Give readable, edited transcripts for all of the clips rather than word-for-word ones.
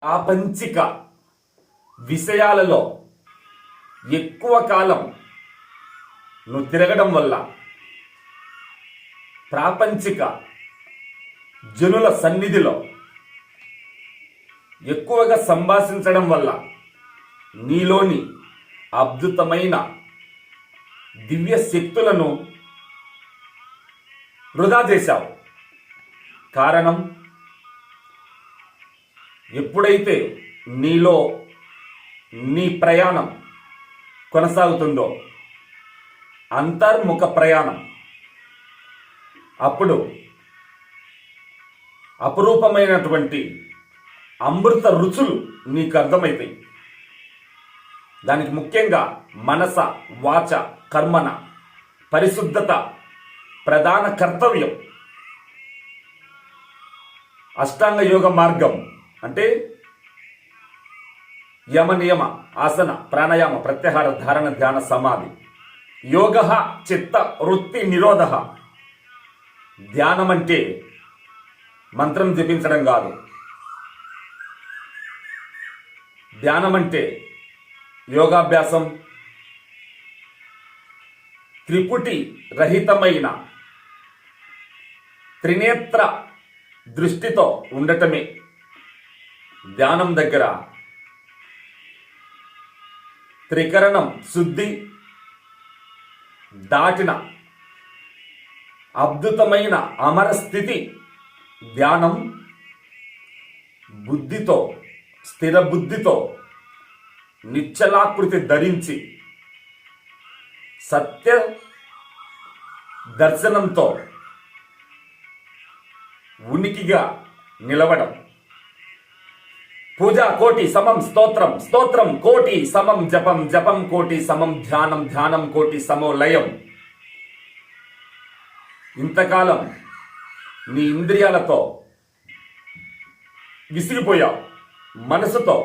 ప్రాపంచిక విషయాలలో ఎక్కువ కాలం నువ్వు తిరగడం వల్ల, ప్రాపంచిక జనుల సన్నిధిలో ఎక్కువగా సంభాషించడం వల్ల నీలోని అద్భుతమైన దివ్య శక్తులను వృధా చేశావు. కారణం, ఎప్పుడైతే నీలో నీ ప్రయాణం కొనసాగుతుందో, అంతర్ముఖ ప్రయాణం, అప్పుడు అపురూపమైనటువంటి అమృత రుచులు నీకు అర్థమవుతాయి. దానికి ముఖ్యంగా మనస, వాచ, కర్మన పరిశుద్ధత ప్రధాన కర్తవ్యం. అష్టాంగ యోగ మార్గం అంటే యమ, నియమ, ఆసన, ప్రాణాయామ, ప్రత్యాహార, ధారణ, ధ్యాన, సమాధి. యోగ చిత్త వృత్తి నిరోధ. ధ్యానం అంటే మంత్రం జపించడం కాదు. ధ్యానం అంటే యోగాభ్యాసం, త్రిపుటి రహితమైన త్రినేత్ర దృష్టితో ఉండటమే. ధ్యానం దగ్గర త్రికరణం శుద్ధి దాటిన అద్భుతమైన అమర స్థితి. ధ్యానం బుద్ధితో, స్థిర బుద్ధితో, నిశ్చలాకృతి ధరించి సత్య దర్శనంతో ఉనికిగా నిలవడం. పూజ కోటి సమం స్తోత్రం, స్తోత్రం కోటి సమం జపం, జపం కోటి సమం ధ్యానం, ధ్యానం కోటి సమో లయం. ఇంతకాలం నీ ఇంద్రియాలతో విసిగిపోయావు, మనసుతో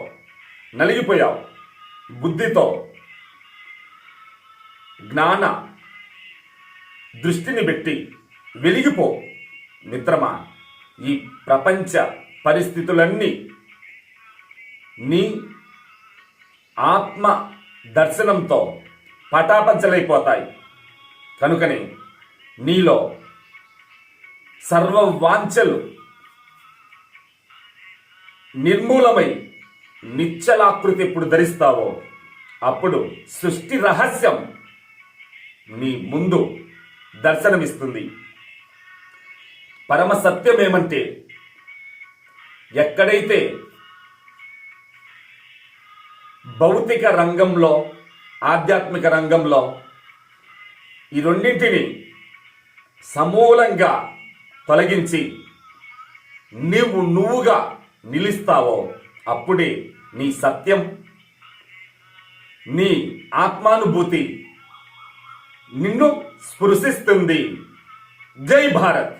నలిగిపోయావు, బుద్ధితో జ్ఞాన దృష్టిని పెట్టి వెలిగిపో మిత్రమా. ఈ ప్రపంచ పరిస్థితులన్నీ నీ ఆత్మ దర్శనంతో పటాపంచలైపోతాయి. కనుకనే నీలో సర్వ వాంఛలు నిర్మూలమై నిశ్చలాకృతి ఎప్పుడు ధరిస్తావో అప్పుడు సృష్టి రహస్యం నీ ముందు దర్శనమిస్తుంది. పరమ సత్యం ఏమంటే, ఎక్కడైతే భౌతిక రంగంలో, ఆధ్యాత్మిక రంగంలో ఈ రెండింటిని సమూలంగా తొలగించి నువ్వుగా నిలుస్తావో అప్పుడే నీ సత్యం, నీ ఆత్మానుభూతి నిన్ను స్పృశిస్తుంది. జై భారత్.